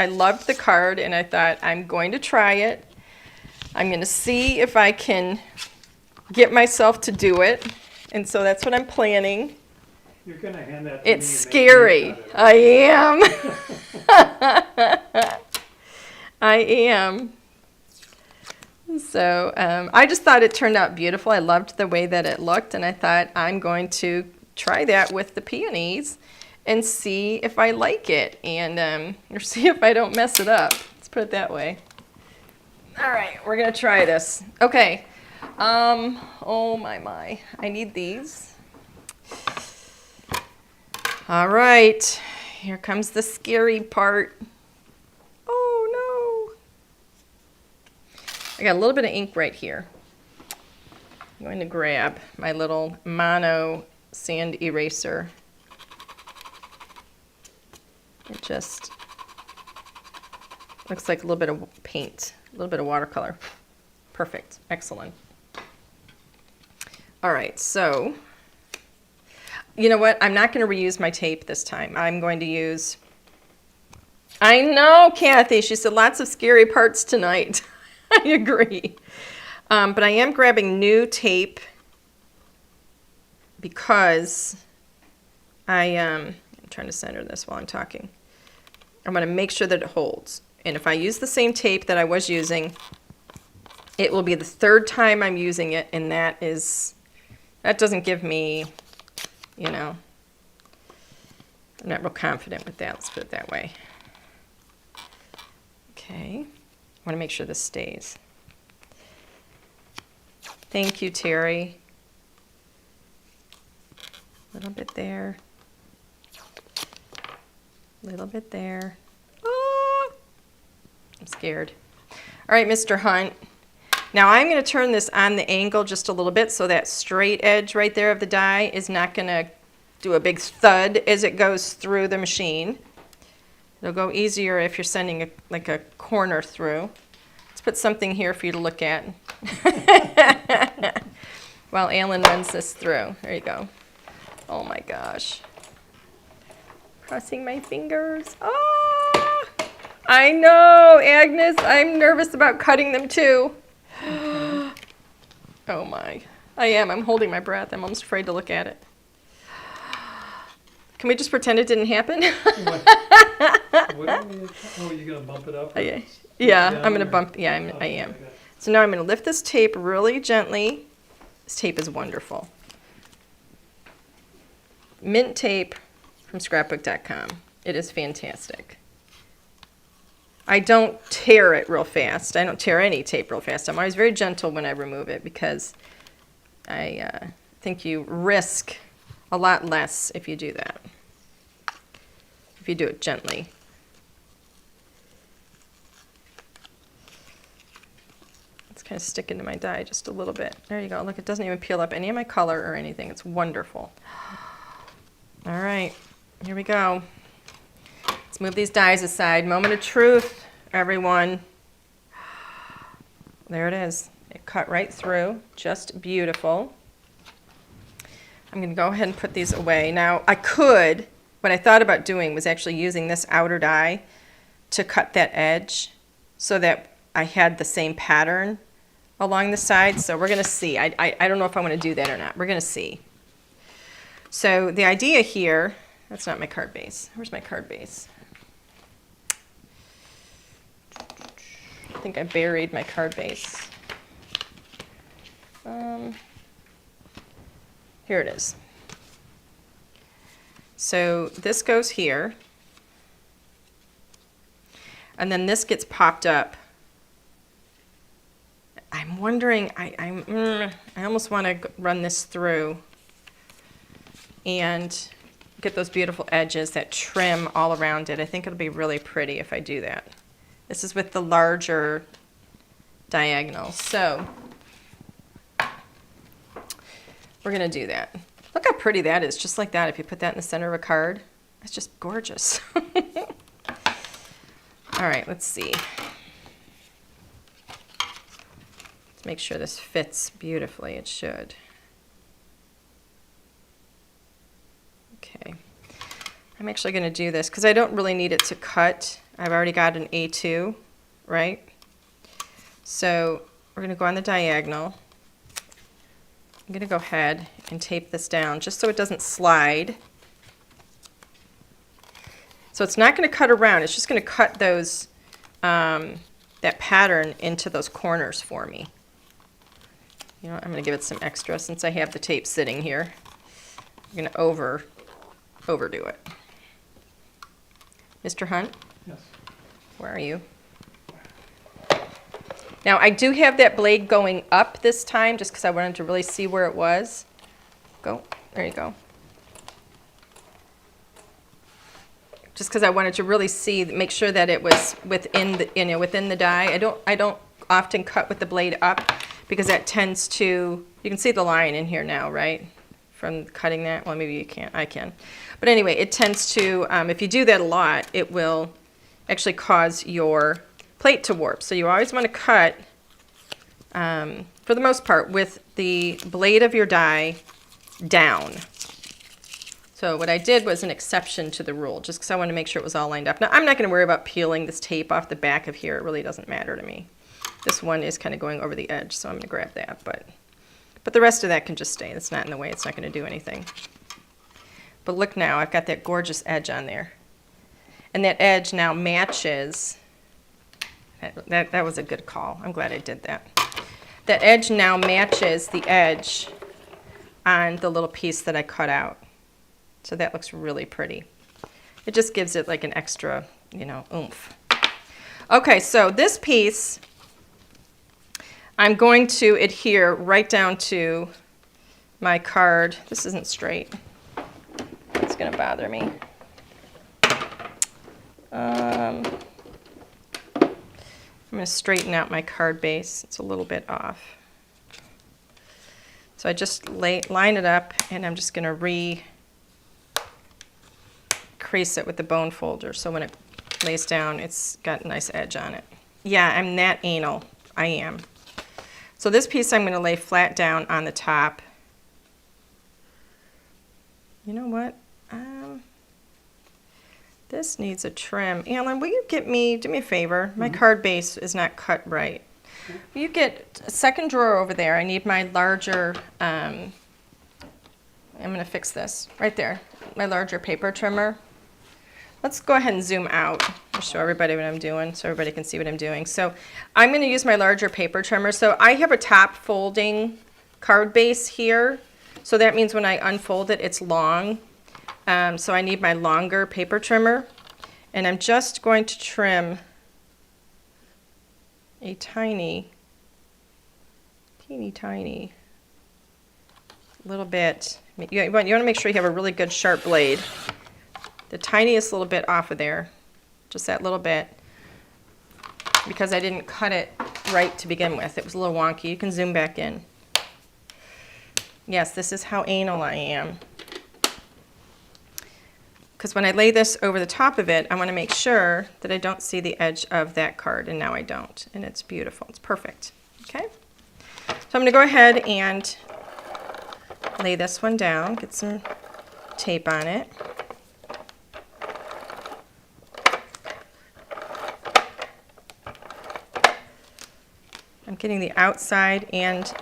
loved the card, and I thought, I'm going to try it. I'm going to see if I can get myself to do it, and so that's what I'm planning. You're going to hand that to me. It's scary. I am. I am. So I just thought it turned out beautiful. I loved the way that it looked, and I thought I'm going to try that with the peonies and see if I like it, and or see if I don't mess it up. Let's put it that way. All right, we're gonna try this. Okay. Oh my, I need these. All right, here comes the scary part. Oh no. I got a little bit of ink right here. I'm going to grab my little mono sand eraser. It just looks like a little bit of paint, a little bit of watercolor. Perfect. Excellent. All right, so you know what? I'm not going to reuse my tape this time. I'm going to use, I know, Kathy, she said lots of scary parts tonight. I agree. But I am grabbing new tape because I'm trying to center this while I'm talking. I'm going to make sure that it holds. And if I use the same tape that I was using, it will be the third time I'm using it, and that doesn't give me, you know, I'm not real confident with that. Let's put it that way. Okay. I want to make sure this stays. Thank you, Terry. A little bit there. A little bit there. Oh, I'm scared. All right, Mr. Hunt. Now I'm going to turn this on the angle just a little bit so that straight edge right there of the die is not going to do a big thud as it goes through the machine. It'll go easier if you're sending like a corner through. Let's put something here for you to look at while Alan runs this through. There you go. Oh my gosh. Crossing my fingers. Oh, I know, Agnes. I'm nervous about cutting them too. Oh my. I am. I'm holding my breath. I'm almost afraid to look at it. Can we just pretend it didn't happen? Oh, you're gonna bump it up? Yeah, I'm gonna bump. Yeah, I am. So now I'm gonna lift this tape really gently. This tape is wonderful. Mint tape from scrapbook.com. It is fantastic. I don't tear it real fast. I don't tear any tape real fast. I'm always very gentle when I remove it because I think you risk a lot less if you do that. If you do it gently. It's kind of sticking to my die just a little bit. There you go. Look, it doesn't even peel up any of my color or anything. It's wonderful. All right, here we go. Let's move these dies aside. Moment of truth, everyone. There it is. It cut right through. Just beautiful. I'm going to go ahead and put these away. Now, I could, what I thought about doing was actually using this outer die to cut that edge so that I had the same pattern along the side. So we're going to see. I don't know if I want to do that or not. We're going to see. So the idea here, that's not my card base. Where's my card base? I think I buried my card base. Here it is. So this goes here. And then this gets popped up. I'm wondering, I almost want to run this through and get those beautiful edges that trim all around it. I think it'll be really pretty if I do that. This is with the larger diagonal. So we're going to do that. Look how pretty that is, just like that. If you put that in the center of a card, it's just gorgeous. All right, let's see. Let's make sure this fits beautifully. It should. Okay. I'm actually going to do this because I don't really need it to cut. I've already got an A2, right? So we're going to go on the diagonal. I'm going to go ahead and tape this down just so it doesn't slide. So it's not going to cut around. It's just going to cut those that pattern into those corners for me. You know, I'm going to give it some extra since I have the tape sitting here. I'm going to overdo it. Mr. Hunt? Yes. Where are you? Now, I do have that blade going up this time just because I wanted to really see where it was. Go. There you go. Just because I wanted to really see, make sure that it was within the, within the die. I don't often cut with the blade up because that tends to, you can see the line in here now, right? From cutting that. Well, maybe you can't. I can. But anyway, it tends to, if you do that a lot, it will actually cause your plate to warp. So you always want to cut, for the most part, with the blade of your die down. So what I did was an exception to the rule, just because I wanted to make sure it was all lined up. Now, I'm not going to worry about peeling this tape off the back of here. It really doesn't matter to me. This one is kind of going over the edge, so I'm going to grab that. But But the rest of that can just stay. It's not in the way. It's not going to do anything. But look now, I've got that gorgeous edge on there. And that edge now matches. That was a good call. I'm glad I did that. That edge now matches the edge on the little piece that I cut out. So that looks really pretty. It just gives it like an extra, you know, oomph. Okay, so this piece, I'm going to adhere right down to my card. This isn't straight. It's going to bother me. I'm going to straighten out my card base. It's a little bit off. So I just line it up, and I'm just going to crease it with the bone folder, so when it lays down, it's got a nice edge on it. Yeah, I'm that anal. I am. So this piece I'm going to lay flat down on the top. You know what? This needs a trim. Alan, will you do me a favor? My card base is not cut right. Will you get a second drawer over there? I need my larger, I'm going to fix this right there, my larger paper trimmer. Let's go ahead and zoom out. I'll show everybody what I'm doing so everybody can see what I'm doing. So I'm going to use my larger paper trimmer. So I have a top folding card base here. So that means when I unfold it, it's long. So I need my longer paper trimmer. And I'm just going to trim a teeny little bit. You want to make sure you have a really good sharp blade. The tiniest little bit off of there, just that little bit, because I didn't cut it right to begin with. It was a little wonky. You can zoom back in. Yes, this is how anal I am. Because when I lay this over the top of it, I want to make sure that I don't see the edge of that card, and now I don't. And it's beautiful. It's perfect. Okay? So I'm going to go ahead and lay this one down, get some tape on it. I'm getting the outside and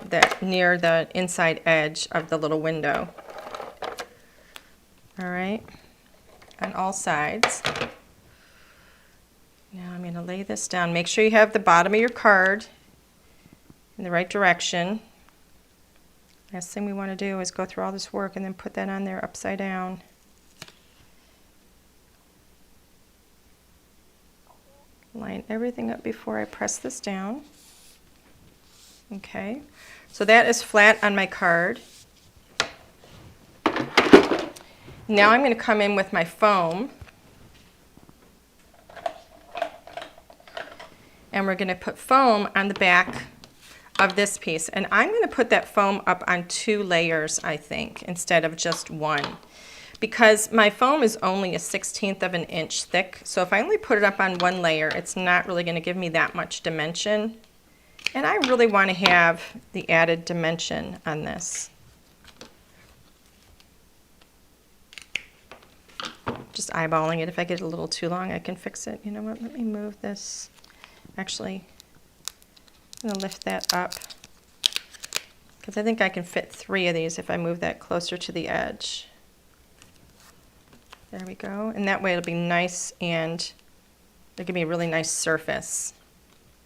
near the inside edge of the little window. All right, on all sides. Now I'm going to lay this down. Make sure you have the bottom of your card in the right direction. Last thing we want to do is go through all this work and then put that on there upside down. Line everything up before I press this down. Okay, so that is flat on my card. Now I'm going to come in with my foam, and we're going to put foam on the back of this piece. And I'm going to put that foam up on 2 layers, I think, instead of just 1. Because my foam is only a 1/16 of an inch thick, so if I only put it up on 1 layer, it's not really going to give me that much dimension. And I really want to have the added dimension on this. Just eyeballing it. If I get it a little too long, I can fix it. You know what? Let me move this. Actually, I'm going to lift that up, because I think I can fit 3 of these if I move that closer to the edge. There we go. And that way it'll be nice, and it'll give me a really nice surface.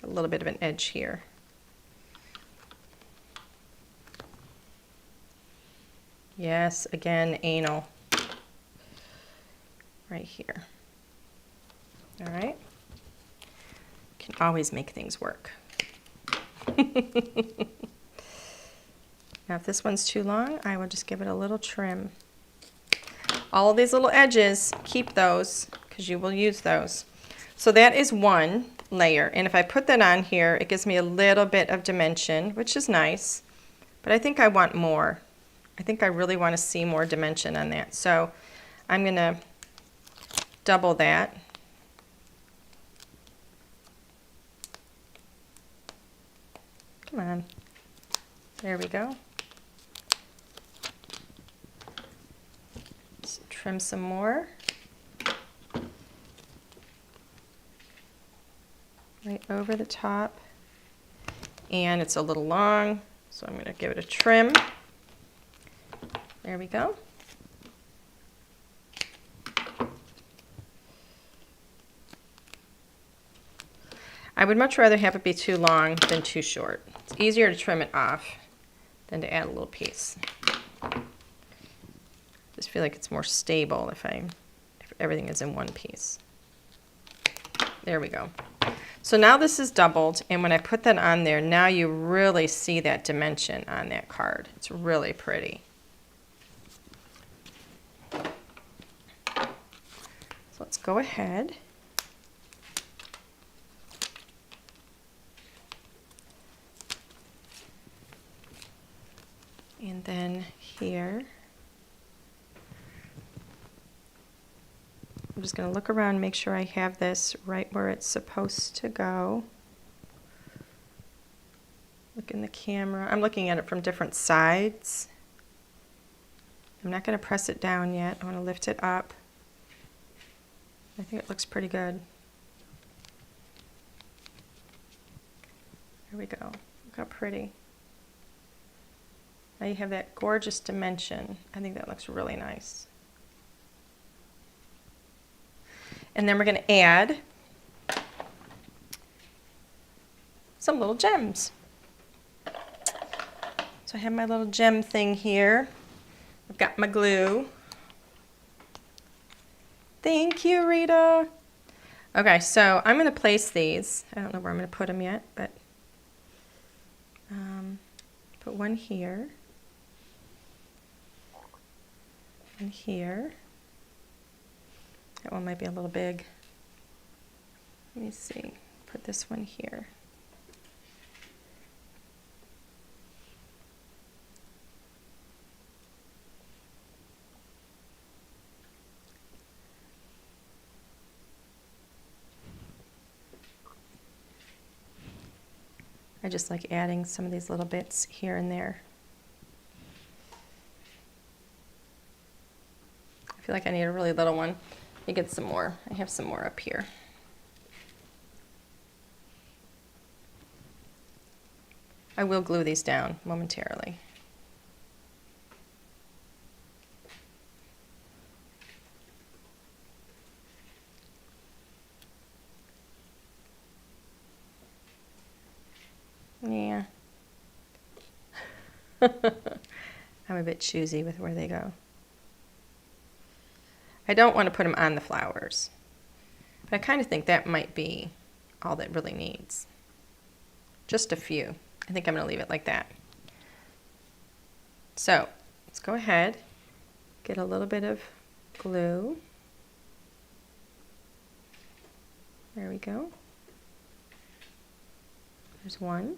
A little bit of an edge here. Yes, again, anal. Right here. All right. Can always make things work. Now if this one's too long, I will just give it a little trim. All of these little edges, keep those, because you will use those. So that is 1 layer, and if I put that on here, it gives me a little bit of dimension, which is nice, but I think I want more. I think I really want to see more dimension on that. So I'm going to double that. Come on. There we go. Let's trim some more. Right over the top. And it's a little long, So I'm going to give it a trim. There we go. I would much rather have it be too long than too short. It's easier to trim it off than to add a little piece. Just feel like it's more stable if everything is in one piece. There we go. So now this is doubled, and when I put that on there, now you really see that dimension on that card. It's really pretty. So let's go ahead. And then here, I'm just going to look around and make sure I have this right where it's supposed to go. Look in the camera. I'm looking at it from different sides. I'm not going to press it down yet. I want to lift it up. I think it looks pretty good. There we go. Look how pretty. Now you have that gorgeous dimension. I think that looks really nice. And then we're going to add some little gems. So I have my little gem thing here. I've got my glue. Thank you, Rita. Okay, so I'm going to place these. I don't know where I'm going to put them yet, but put one here. And here. That one might be a little big. Let me see. Put this one here. I just like adding some of these little bits here and there. I feel like I need a really little one. Let me get some more. I have some more up here. I will glue these down momentarily. Yeah. I'm a bit choosy with where they go. I don't want to put them on the flowers, but I kind of think that might be all that really needs. Just a few. I think I'm going to leave it like that. So let's go ahead, get a little bit of glue. There we go. There's one.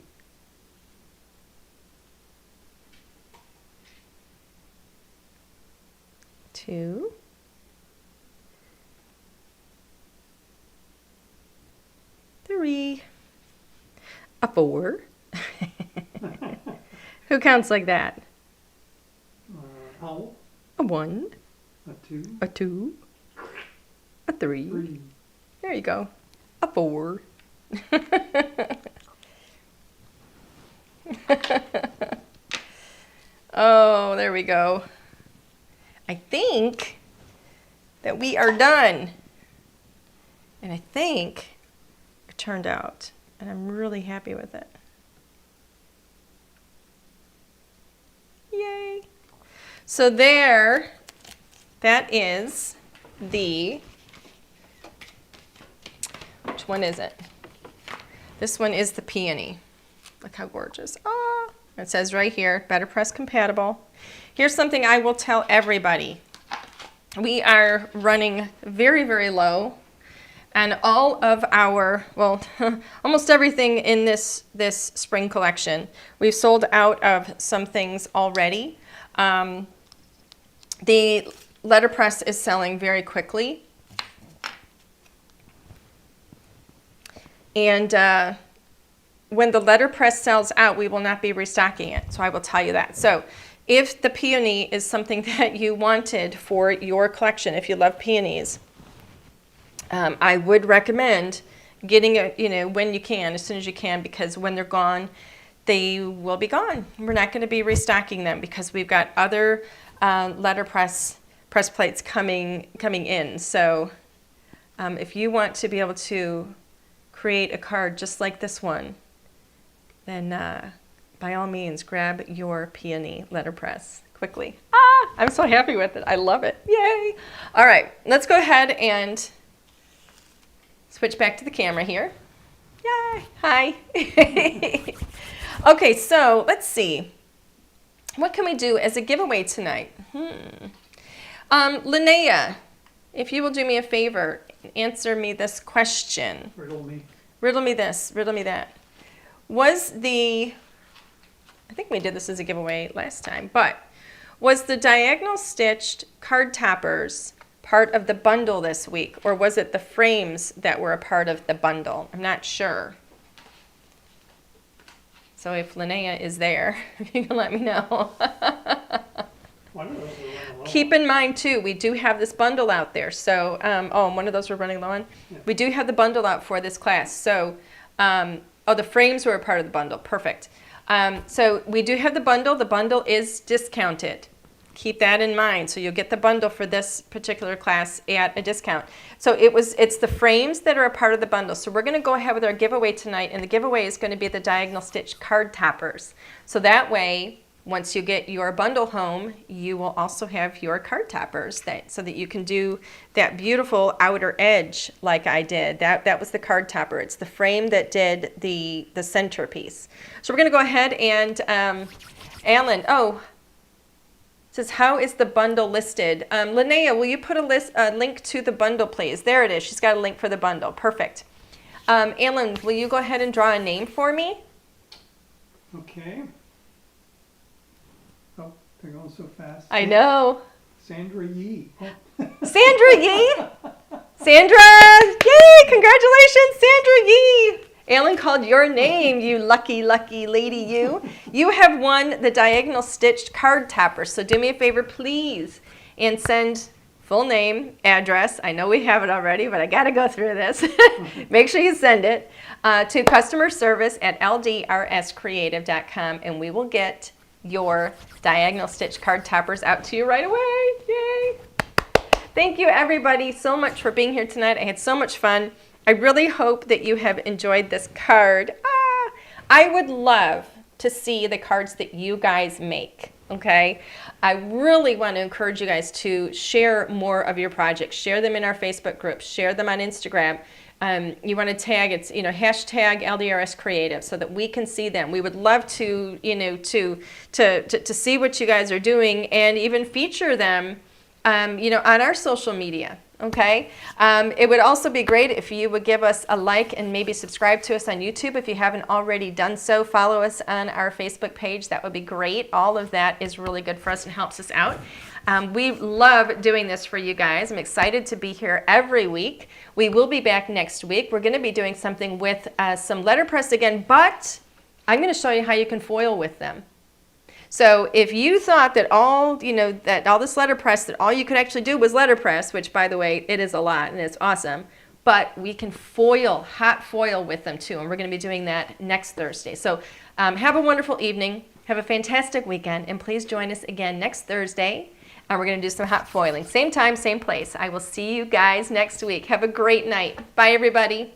Two. Three. A four. Who counts like that? Owl. A one. A two. A two. A three. Three. There you go. A four. Oh, there we go. I think that we are done. And I think it turned out. And I'm really happy with it. Yay. So there, that is the, which one is it? This one is the Peony. Look how gorgeous. Oh, it says right here, Letterpress compatible. Here's something I will tell everybody. We are running very, very low. And all of our, well, almost everything in this spring collection, we've sold out of some things already. The letterpress is selling very quickly. And when the letterpress sells out, we will not be restocking it. So I will tell you that. So if the peony is something that you wanted for your collection, if you love peonies, I would recommend getting it, when you can, as soon as you can, because when they're gone, they will be gone. We're not going to be restocking them because we've got other letterpress press plates coming in. So if you want to be able to create a card just like this one, then by all means, grab your Peony letterpress quickly. I'm so happy with it. I love it. Yay! All right, let's go ahead and switch back to the camera here. Yay! Hi. Okay, so let's see. What can we do as a giveaway tonight? Linnea, if you will do me a favor, answer me this question. Riddle me. Riddle me this, riddle me that. Was the, I think we did this as a giveaway last time, but was the diagonal stitched card toppers part of the bundle this week, or was it the frames that were a part of the bundle? I'm not sure. So if Linnea is there, you can let me know. One of those are running low. Keep in mind, too, we do have this bundle out there. So, and one of those we're running low on. Yeah. We do have the bundle out for this class. So, the frames were a part of the bundle. Perfect. So we do have the bundle. The bundle is discounted. Keep that in mind. So you'll get the bundle for this particular class at a discount. So it's the frames that are a part of the bundle. So we're going to go ahead with our giveaway tonight, and the giveaway is going to be the diagonal stitch card toppers. So that way, once you get your bundle home, you will also have your card toppers so that you can do that beautiful outer edge like I did. That was the card topper. It's the frame that did the centerpiece. So we're going to go ahead and Alan, says, how is the bundle listed? Linnea, will you put a link to the bundle, please? There it is. She's got a link for the bundle. Perfect. Alan, will you go ahead and draw a name for me? Okay. Oh, they're going so fast. I know. Sandra Yee. Oh. Sandra Yee? Sandra! Yay! Congratulations, Sandra Yee! Alan called your name, you lucky, lucky lady, you. You have won the diagonal stitched card topper. So do me a favor, please, and send full name, address. I know we have it already, but I got to go through this. Make sure you send it to customer service at LDRScreative.com, and we will get your diagonal stitch card toppers out to you right away. Yay! Thank you, everybody, so much for being here tonight. I had so much fun. I really hope that you have enjoyed this card. I would love to see the cards that you guys make, okay? I really want to encourage you guys to share more of your projects. Share them in our Facebook group. Share them on Instagram. You want to tag, it's, hashtag LDRS Creative so that we can see them. We would love to, to see what you guys are doing and even feature them, on our social media. Okay. It would also be great if you would give us a like and maybe subscribe to us on YouTube if you haven't already done so. Follow us on our Facebook page. That would be great. All of that is really good for us and helps us out. We love doing this for you guys. I'm excited to be here every week. We will be back next week. We're going to be doing something with some letterpress again, but I'm going to show you how you can foil with them. So if you thought that all this letterpress, that all you could actually do was letterpress, which by the way, it is a lot and it's awesome, but we can hot foil with them too. And we're going to be doing that next Thursday. So have a wonderful evening. Have a fantastic weekend. And please join us again next Thursday. And we're going to do some hot foiling. Same time, same place. I will see you guys next week. Have a great night. Bye, everybody.